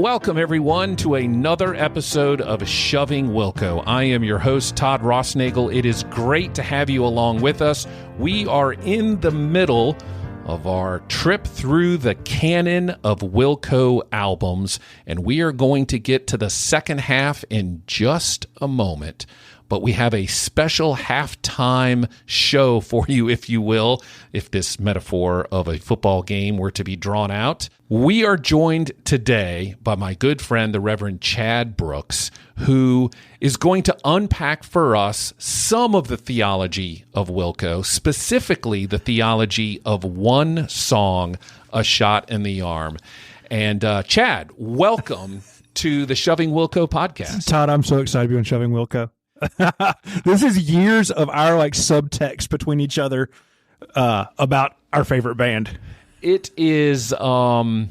Welcome, everyone, to another episode of Shoving Wilco. I am your host, Todd Rossnagel. It is great to have you along with us. We are in the middle of our trip through the canon of Wilco albums, and we are going to get to the second half in just a moment. But we have a special halftime show for you, if you will, if this metaphor of a football game were to be drawn out. We are joined today by my good friend, the Reverend Chad Brooks, who is going to unpack for us some of the theology of Wilco, specifically the theology of one song, A Shot in the Arm. And Chad, welcome to the Shoving Wilco podcast. Todd, I'm so excited to be on Shoving Wilco. This is years of our subtext between each other about our favorite band. It is, as I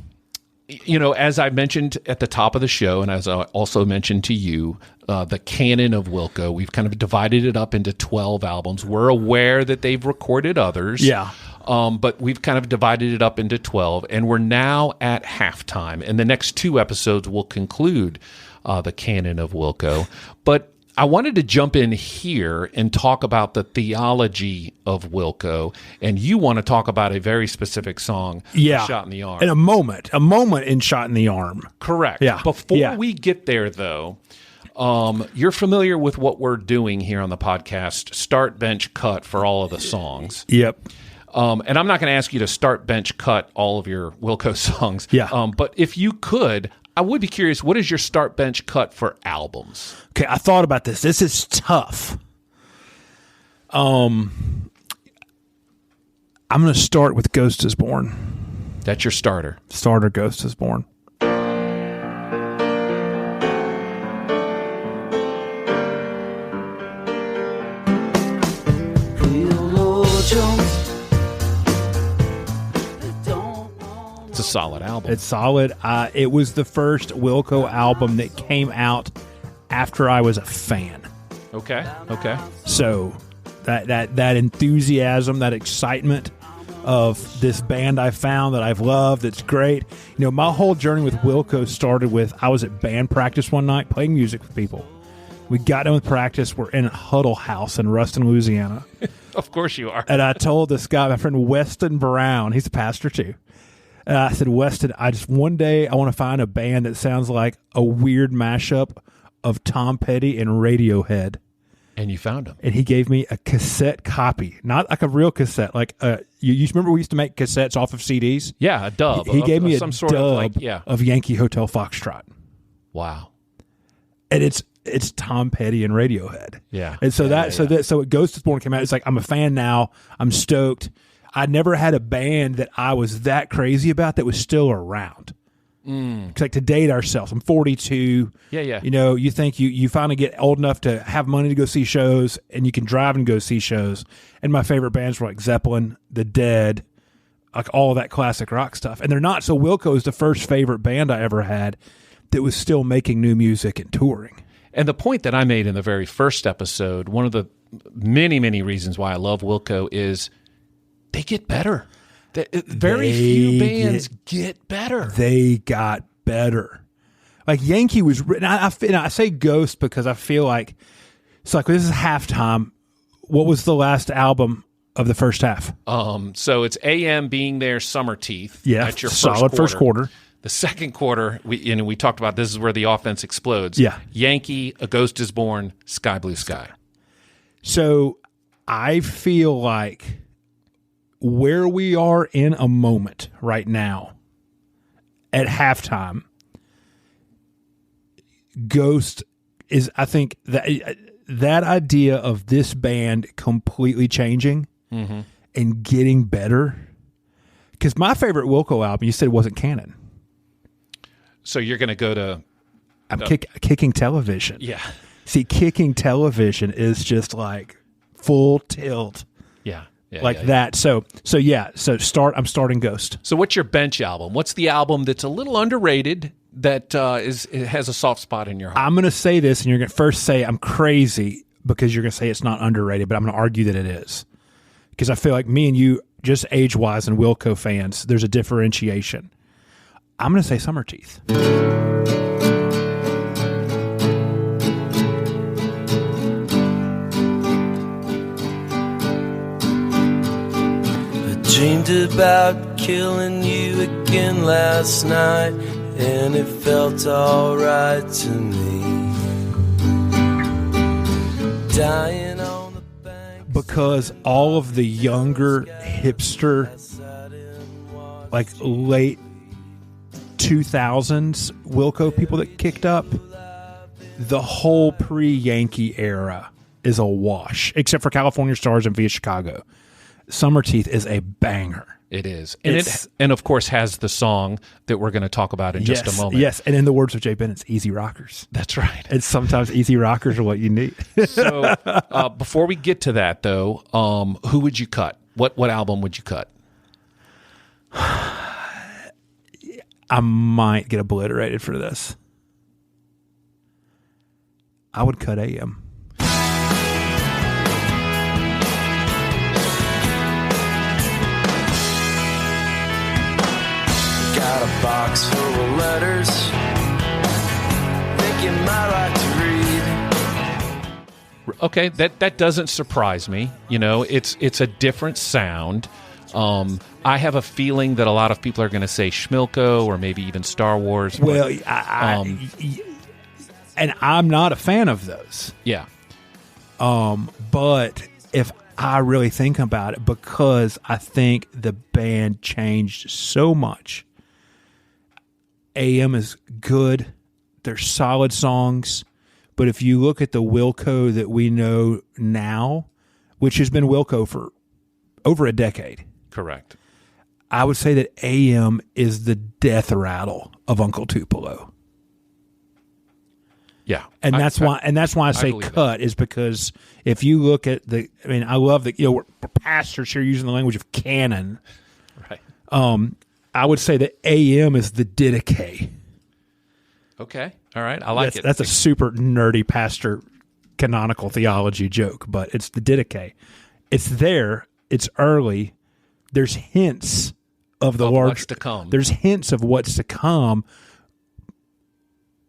mentioned at the top of the show, and as I also mentioned to you, the canon of Wilco, we've kind of divided it up into 12 albums. We're aware that they've recorded others. Yeah. But we've kind of divided it up into 12, and we're now at halftime. And the next two episodes will conclude the canon of Wilco. But I wanted to jump in here and talk about the theology of Wilco, and you want to talk about a very specific song, Shot in the Arm. And a moment in Shot in the Arm. Correct. Yeah. Before we get there, though, you're familiar with what we're doing here on the podcast, start, bench, cut for all of the songs. Yep. And I'm not going to ask you to start, bench, cut all of your Wilco songs. Yeah. But if you could, I would be curious, what is your start, bench, cut for albums? Okay, I thought about this. This is tough. I'm going to start with Ghost is Born. That's your starter. Starter, Ghost is Born. It's a solid album. It's solid. It was the first Wilco album that came out after I was a fan. Okay. So that enthusiasm, that excitement of this band I found that I've loved, that's great. You know, my whole journey with Wilco started with, I was at band practice one night playing music with people. We got done with practice. We're in a huddle house in Ruston, Louisiana. Of course you are. And I told this guy, my friend Weston Brown, he's a pastor too. And I said, Weston, one day I want to find a band that sounds like a weird mashup of Tom Petty and Radiohead. And you found him. And he gave me a cassette copy, not like a real cassette. Like you remember we used to make cassettes off of CDs? Yeah, a dub. He gave me a some sort dub of Yankee Hotel Foxtrot. Wow. And it's Tom Petty and Radiohead. Yeah. And so so Ghost is Born came out. It's like, I'm a fan now. I'm stoked. I never had a band that I was that crazy about that was still around. It's like to date ourselves. I'm 42. Yeah. You know, you think you finally get old enough to have money to go see shows, and you can drive and go see shows. And my favorite bands were like Zeppelin, The Dead, like all that classic rock stuff. And they're not. So Wilco is the first favorite band I ever had that was still making new music and touring. And the point that I made in the very first episode, one of the many, many reasons why I love Wilco is they get better. Very few bands get better. They got better. Like Yankee was written. I say Ghost because I feel like it's like this is halftime. What was the last album of the first half? So it's AM Being There, Summer Teeth. Yeah, that's your solid first quarter. The second quarter, we talked about this is where the offense explodes. Yeah, Yankee, A Ghost is Born, Sky Blue Sky. So I feel like where we are in a moment right now at halftime, Ghost is, I think, that idea of this band completely changing and getting better. Because my favorite Wilco album, you said, wasn't canon. So you're going to go to... I'm Kicking Television. Yeah. See, Kicking Television is just like full tilt. Yeah. That. So I'm starting Ghost. So what's your bench album? What's the album that's a little underrated that it has a soft spot in your heart? I'm going to say this, and you're going to first say I'm crazy because you're going to say it's not underrated, but I'm going to argue that it is. Because I feel like me and you, just age-wise and Wilco fans, there's a differentiation. I'm going to say Summer Teeth. Dreamed about killing you again last night, and it felt alright to me. Dying on the bank. Because all of the younger hipster, like late 2000s Wilco people that kicked up, the whole pre-Yankee era is a wash, except for California Stars and Via Chicago. Summer Teeth is a banger. It is. And of course has the song that we're going to talk about in just a moment. Yes, and in the words of Jay Bennett, it's easy rockers. That's right. And sometimes easy rockers are what you need. So before we get to that, though, who would you cut? What album would you cut? I might get obliterated for this. I would cut AM. Got a box full of letters, think you might like to read. Okay, that doesn't surprise me. You know, it's a different sound. I have a feeling that a lot of people are going to say Schmilko or maybe even Star Wars. Well, and I'm not a fan of those. Yeah. But if I really think about it, because I think the band changed so much. AM is good. They're solid songs. But if you look at the Wilco that we know now, which has been Wilco for over a decade. Correct. I would say that AM is the death rattle of Uncle Tupelo. Yeah. And that's why I say cut is because if you look at I love that, we're pastors here using the language of canon. Right. I would say that AM is the Didache. Okay. All right. I like it. That's a super nerdy pastor canonical theology joke, but it's the Didache. It's there. It's early. There's hints of what's to come. There's hints of what's to come,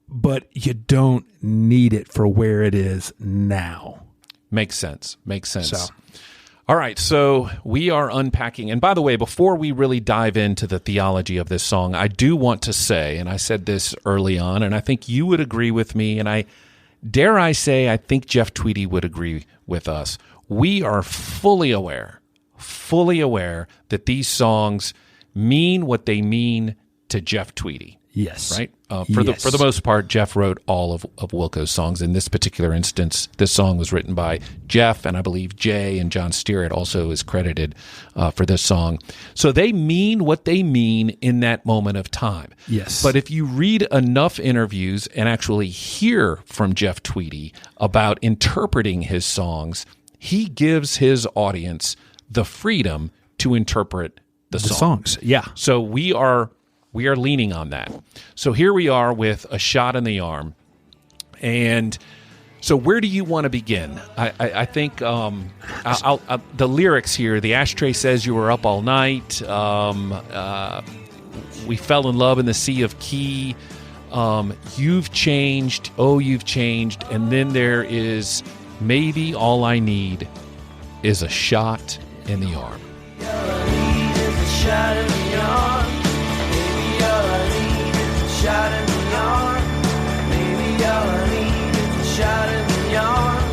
but you don't need it for where it is now. Makes sense. So. All right, so we are unpacking. And by the way, before we really dive into the theology of this song, I do want to say, and I said this early on, and I think you would agree with me, and I say I think Jeff Tweedy would agree with us. We are fully aware that these songs mean what they mean to Jeff Tweedy. Yes. Right? For the most part, Jeff wrote all of Wilco's songs. In this particular instance, this song was written by Jeff, and I believe Jay and John Stearett also is credited for this song. So they mean what they mean in that moment of time. Yes. But if you read enough interviews and actually hear from Jeff Tweedy about interpreting his songs, he gives his audience the freedom to interpret the songs. Yeah. So we are leaning on that. So here we are with A Shot in the Arm. And so where do you want to begin? I think the lyrics here, the ashtray says you were up all night. We fell in love in the sea of key. You've changed. Oh, you've changed. And then there is maybe all I need is a shot in the arm. All I need is a shot in the arm. Maybe all I need is a shot in the arm. Maybe all I need is a shot in the arm.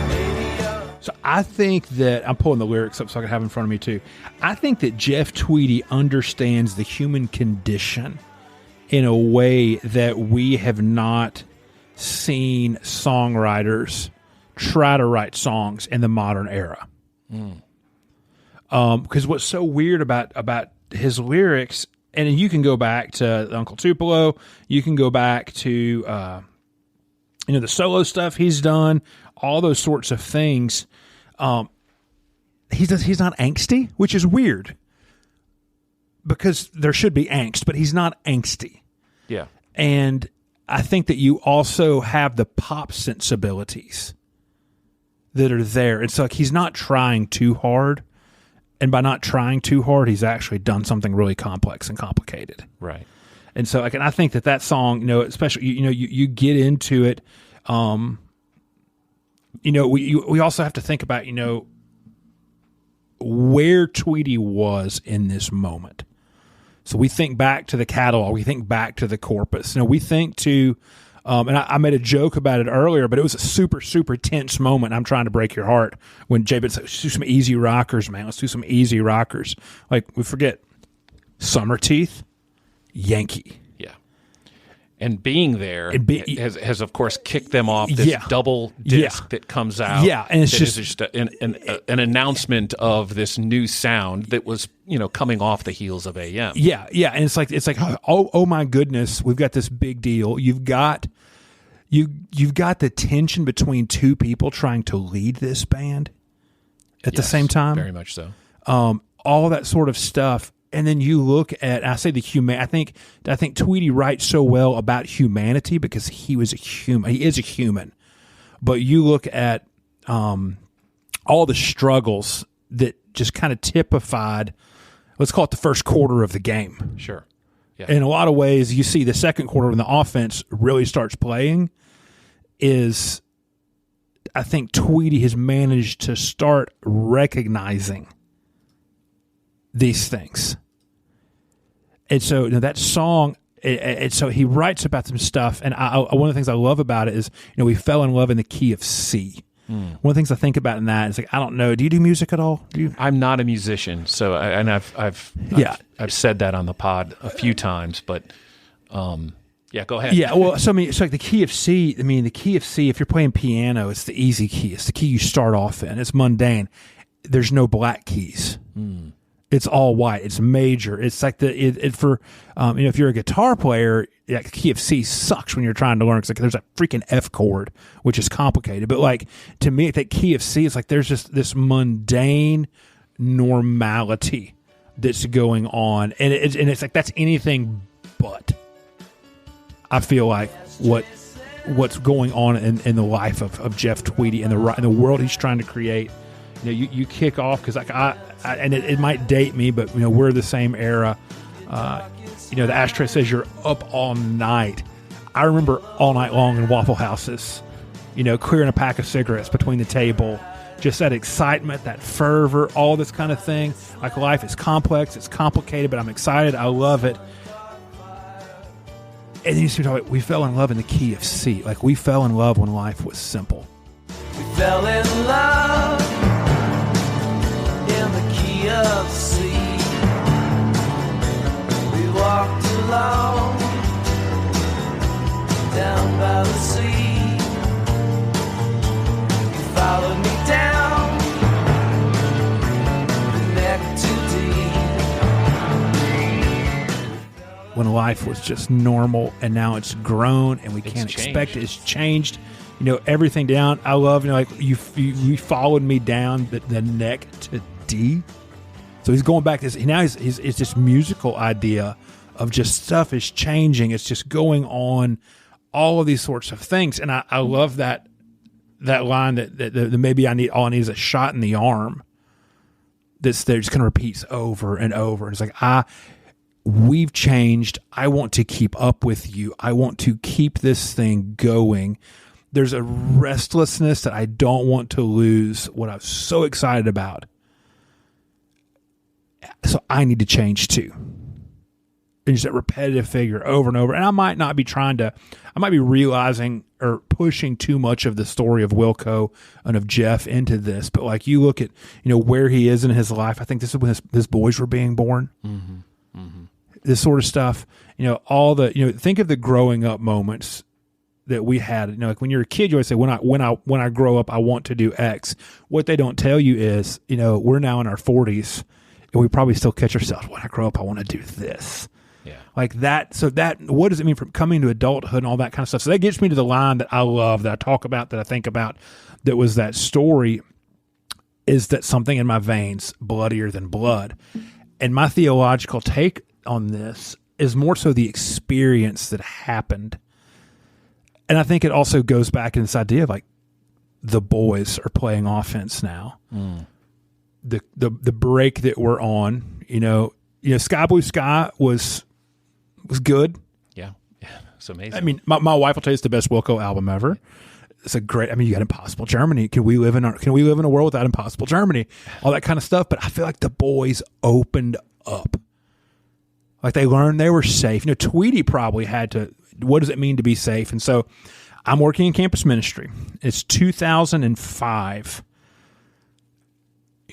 Maybe all... So I think that, I'm pulling the lyrics up so I can have it in front of me too. I think that Jeff Tweedy understands the human condition in a way that we have not seen songwriters try to write songs in the modern era. Because what's so weird about his lyrics, and you can go back to Uncle Tupelo, you can go back to the solo stuff he's done, all those sorts of things. He's not angsty, which is weird because there should be angst, but he's not angsty. Yeah, and I think that you also have the pop sensibilities that are there. It's like he's not trying too hard. And by not trying too hard, he's actually done something really complex and complicated. Right. And so, like, and I think that song, you know, especially, you know, you get into it. You know, we also have to think about, you know, where Tweety was in this moment. So we think back to the catalog, we think back to the corpus. You know, we think to, and I made a joke about it earlier, but it was a super, super tense moment. I'm trying to break your heart when Jay said, let's do some easy rockers, man. Let's do some easy rockers. Like, we forget Summer Teeth, Yankee. And being there has of course kicked them off this double disc that comes out. Yeah, and it's just an announcement of this new sound that was, you know, coming off the heels of AM. Yeah, and it's like oh my goodness, we've got this big deal. You've got the tension between two people trying to lead this band at the same time. Very much so. All that sort of stuff. And then you look at, I say I think Tweety writes so well about humanity because he was a human. He is a human. But you look at all the struggles that just kind of typified, let's call it the first quarter of the game. Sure. Yeah. In a lot of ways, you see the second quarter when the offense really starts playing is, I think Tweety has managed to start recognizing these things. And so, you know, that song, and so he writes about some stuff, and one of the things I love about it is, you know, we fell in love in the key of C. One of the things I think about in that is, like, I don't know, do you do music at all? I'm not a musician, so I've said that on the pod a few times, but yeah, go ahead. Yeah, well, so I mean, it's like the key of C. I mean, the key of C, if you're playing piano, it's the easy key. It's the key you start off in. It's mundane. There's no black keys. It's all white. It's major. It's like for you know, if you're a guitar player, the key of C sucks when you're trying to learn. It's like there's a freaking F chord, which is complicated. But like, to me, that key of C is like there's just this mundane normality that's going on, and it's like that's anything but. I feel like what's going on in the life of Jeff Tweedy and the world he's trying to create. You know, you kick off because like and it might date me, but you know, we're the same era. You know, the ashtray says you're up all night. I remember all night long in Waffle Houses, you know, clearing a pack of cigarettes between the table. Just that excitement, that fervor, all this kind of thing. Like, life is complex, it's complicated, but I'm excited. I love it. And then you see, we fell in love in the key of C. Like, we fell in love when life was simple. We fell in love in the key of C. We walked along down by the sea. You followed me down the neck too deep. When life was just normal, and now it's grown, and we can't expect it. It's changed. You know, everything down. I love, you know, like you followed me down the neck to D. So he's going back. Now it's this musical idea of just stuff is changing. It's just going on, all of these sorts of things. And I love that line that maybe all I need is a shot in the arm. That just kind of repeats over and over. And it's like, we've changed. I want to keep up with you. I want to keep this thing going. There's a restlessness that I don't want to lose what I was so excited about. So I need to change too. And just that repetitive figure over and over. And I might be realizing or pushing too much of the story of Wilco and of Jeff into this. But like, you look at, you know, where he is in his life. I think this is when his boys were being born. Mm-hmm. Mm-hmm. This sort of stuff, you know, think of the growing up moments that we had. You know, like when you're a kid, you always say, when I grow up, I want to do X. What they don't tell you is, you know, we're now in our 40s and we probably still catch ourselves. When I grow up, I want to do this. Yeah. Like that. So what does it mean from coming to adulthood and all that kind of stuff? So that gets me to the line that I love, that I talk about, that I think about, that was that story, is that something in my veins bloodier than blood. And my theological take on this is more so the experience that happened. And I think it also goes back in this idea of like, the boys are playing offense now. The break that we're on, you know, Sky Blue Sky was It was good. Yeah. It's amazing. I mean, my wife will tell you it's the best Wilco album ever. It's a great. I mean, you got Impossible Germany. Can we live in a world without Impossible Germany? All that kind of stuff. But I feel like the boys opened up. Like they learned they were safe. Tweety probably had to. What does it mean to be safe? And so, I'm working in campus ministry. It's 2005.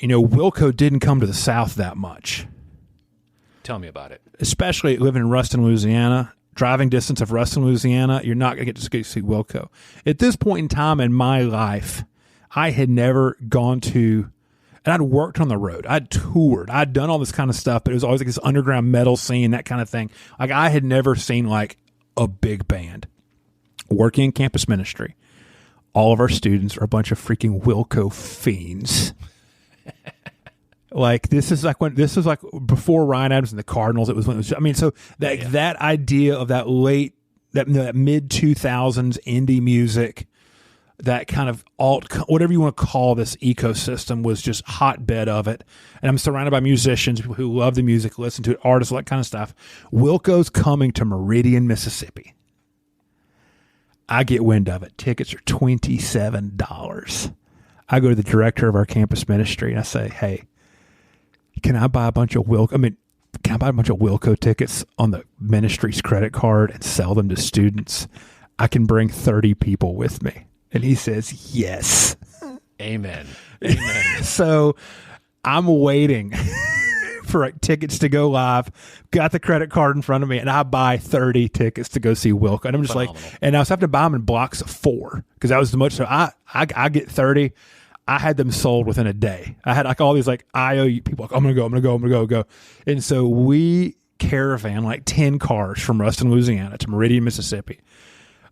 Wilco didn't come to the South that much. Tell me about it. Especially living in Ruston, Louisiana. Driving distance of Ruston, Louisiana, you're not going to get to see Wilco. At this point in time in my life, I had never gone to, and I'd worked on the road. I'd toured. I'd done all this kind of stuff, but it was always like this underground metal scene, that kind of thing. Like I had never seen like a big band. Working in campus ministry, all of our students are a bunch of freaking Wilco fiends. Like this is like before Ryan Adams and the Cardinals. It was when it was. I mean, so that idea of that mid 2000s indie music, that kind of whatever you want to call this ecosystem, was just hotbed of it. And I'm surrounded by musicians, people who love the music, listen to it, artists, all that kind of stuff. Wilco's coming to Meridian, Mississippi. I get wind of it. Tickets are $27. I go to the director of our campus ministry and I say, "Hey, can I buy a bunch of Wilco tickets on the ministry's credit card and sell them to students? I can bring 30 people with me." And he says, "Yes." Amen. Amen. So I'm waiting for tickets to go live. Got the credit card in front of me, and I buy 30 tickets to go see Wilco. And I'm just Phenomenal. and I was having to buy them in blocks of 4 because that was the much. So I get 30. I had them sold within a day. I had like all these like IOU people like, I'm gonna go. And so we caravan like 10 cars from Ruston, Louisiana to Meridian, Mississippi.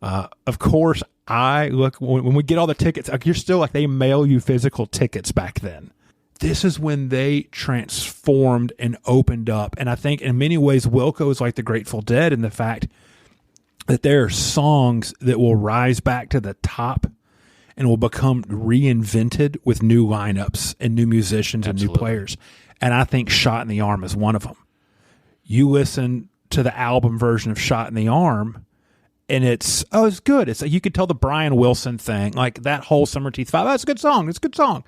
Of course, I look when we get all the tickets, like, you're still like, they mail you physical tickets back then. This is when they transformed and opened up. And I think in many ways, Wilco is like the Grateful Dead in the fact that there are songs that will rise back to the top and will become reinvented with new lineups and new musicians and new players. And I think Shot in the Arm is one of them. You listen to the album version of Shot in the Arm, and it's good. It's like, you could tell the Brian Wilson thing, like that whole Summer Teeth 5. That's a good song. It's a good song.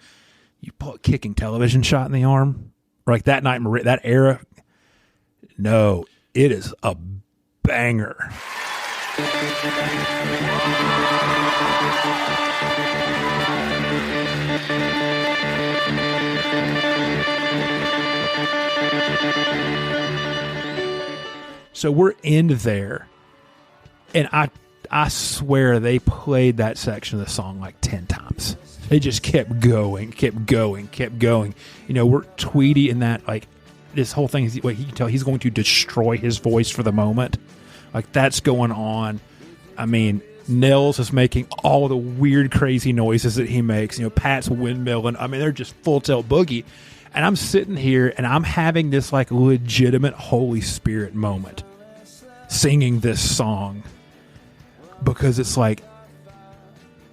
You pull a Kicking Television, Shot in the Arm, or like that night, that era. No, it is a banger. So we're in there, and I swear they played that section of the song like 10 times. They just kept going. We're Tweety in that, like, this whole thing, he can tell he's going to destroy his voice for the moment. Like, that's going on. I mean, Nels is making all the weird, crazy noises that he makes. Pat's windmilling. I mean, they're just full tilt boogie. And I'm sitting here, and I'm having this, like, legitimate Holy Spirit moment singing this song, because it's like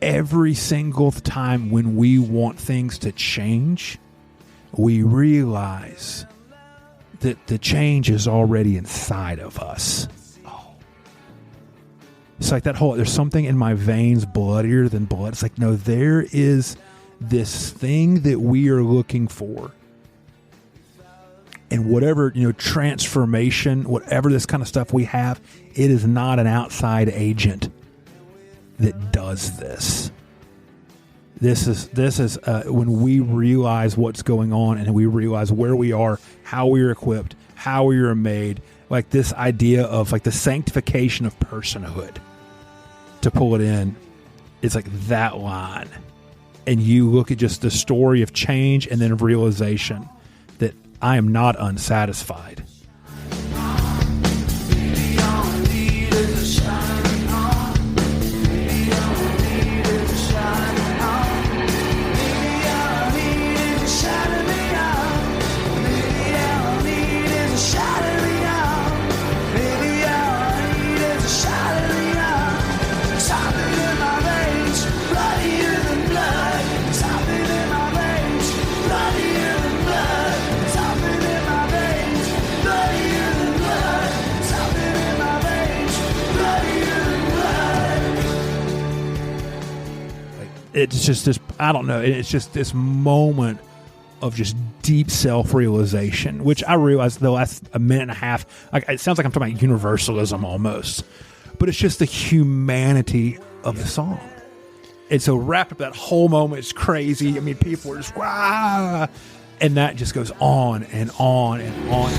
every single time when we want things to change, we realize that the change is already inside of us. It's like that whole, there's something in my veins bloodier than blood. It's like, no, there is this thing that we are looking for. And whatever, transformation, whatever this kind of stuff we have, it is not an outside agent that does this. This is when we realize what's going on, and we realize where we are, how we are equipped, how we are made, like this idea of like the sanctification of personhood. To pull it in, it's like that line. And you look at just the story of change and then of realization that I am not unsatisfied. it's just this, I don't know, it's just this moment of just deep self-realization, which I realized the last a minute and a half, like, it sounds like I'm talking about universalism almost, but it's just the humanity of the song. And so wrapped up that whole moment, it's crazy. I mean, people are just, wow. And that just goes on and on and on.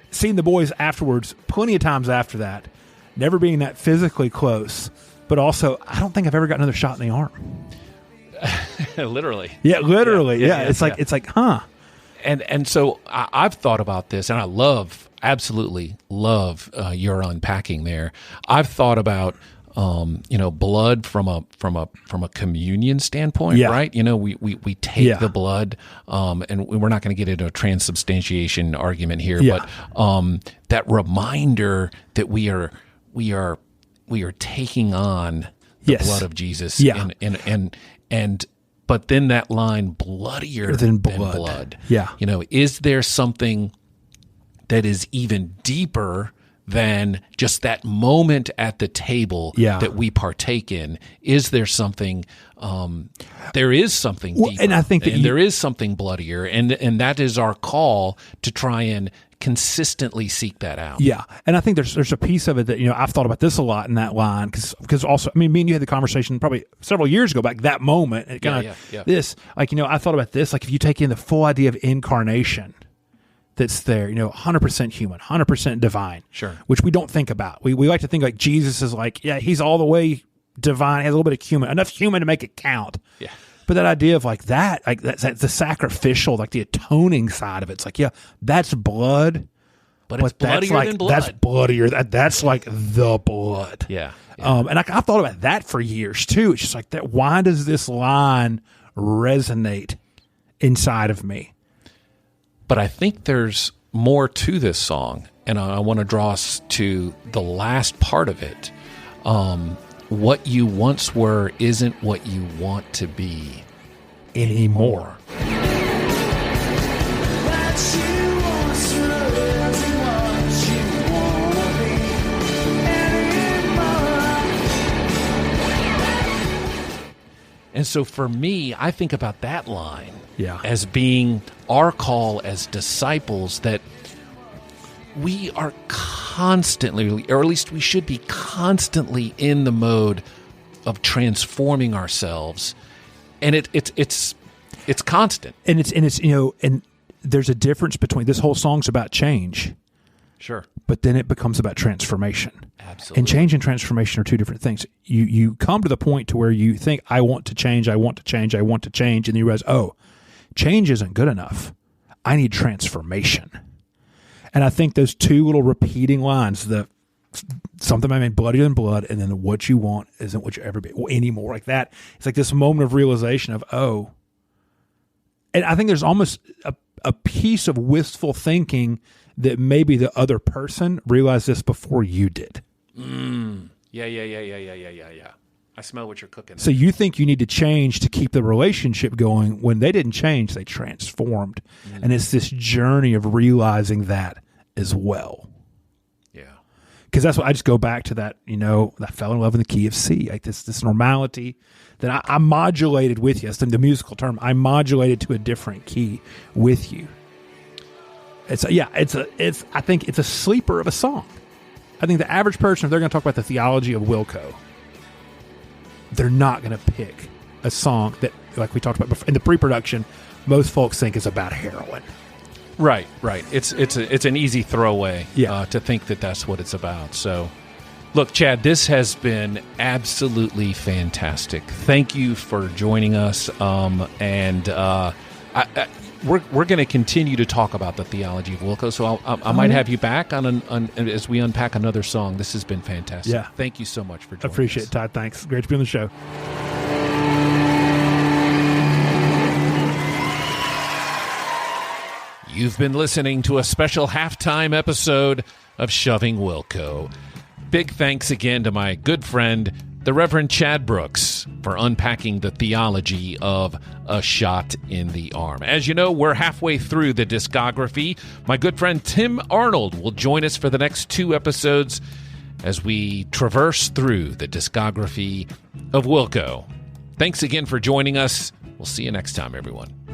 Seeing the boys afterwards, plenty of times after that, never being that physically close, but also, I don't think I've ever got another shot in the arm. Literally. Yeah, literally. Yeah. It's like, huh. And so I've thought about this, and I absolutely love your unpacking there. I've thought about blood from a communion standpoint, right? We take the blood, and we're not going to get into a transubstantiation argument here, but that reminder that we are taking on the blood of Jesus, and but then that line, bloodier than blood. Yeah, is there something that is even deeper than just that moment at the table that we partake in? Is there something? There is something deeper, and I think that there is something bloodier, and that is our call to try and consistently seek that out. Yeah, and I think there's a piece of it that I've thought about this a lot in that line because also, I mean, me and you had the conversation probably several years ago, back that moment, and kind of this, like I thought about this, like if you take in the full idea of incarnation. That's there, 100% human, 100% divine. Sure. Which we don't think about. We like to think like Jesus is like, he's all the way divine, has a little bit of human, enough human to make it count. Yeah. But that idea of that's the sacrificial, like the atoning side of it. It's like, that's blood. But it's bloodier than blood. That's bloodier. That's like the blood. Yeah. And I've thought about that for years too. It's just like that. Why does this line resonate inside of me? But I think there's more to this song, and I want to draw us to the last part of it. What you once were isn't what you want to be anymore. And so for me, I think about that line as being our call as disciples, that we are constantly, or at least we should be constantly in the mode of transforming ourselves. And it's constant. And it's and there's a difference between, this whole song's about change. Sure. But then it becomes about transformation. Absolutely. And change and transformation are two different things. You come to the point to where you think, I want to change, and then you realize, change isn't good enough. I need transformation. And I think those two little repeating lines, the something I mean bloodier than blood, and then what you want isn't what you ever be anymore, like that. It's like this moment of realization of, and I think there's almost a piece of wistful thinking that maybe the other person realized this before you did. Yeah. I smell what you're cooking. So you think you need to change to keep the relationship going, when they didn't change, they transformed. Mm-hmm. And it's this journey of realizing that as well. Yeah. Because that's what I just go back to that, I fell in love in the key of C, like this normality that I modulated with you. That's the musical term. I modulated to a different key with you. I think it's a sleeper of a song. I think the average person, if they're going to talk about the theology of Wilco, they're not going to pick a song that, like we talked about before, in the pre-production, most folks think is about heroin. Right. It's an easy throwaway to think that that's what it's about. So, look, Chad, this has been absolutely fantastic. Thank you for joining us. We're going to continue to talk about the theology of Wilco, so I might have you back on as we unpack another song. This has been fantastic. Yeah. Thank you so much for joining us. Appreciate it, Todd. Thanks. Great to be on the show. You've been listening to a special halftime episode of Shoving Wilco. Big thanks again to my good friend, the Reverend Chad Brooks, for unpacking the theology of A Shot in the Arm. As you know, we're halfway through the discography. My good friend Tim Arnold will join us for the next 2 episodes as we traverse through the discography of Wilco. Thanks again for joining us. We'll see you next time, everyone.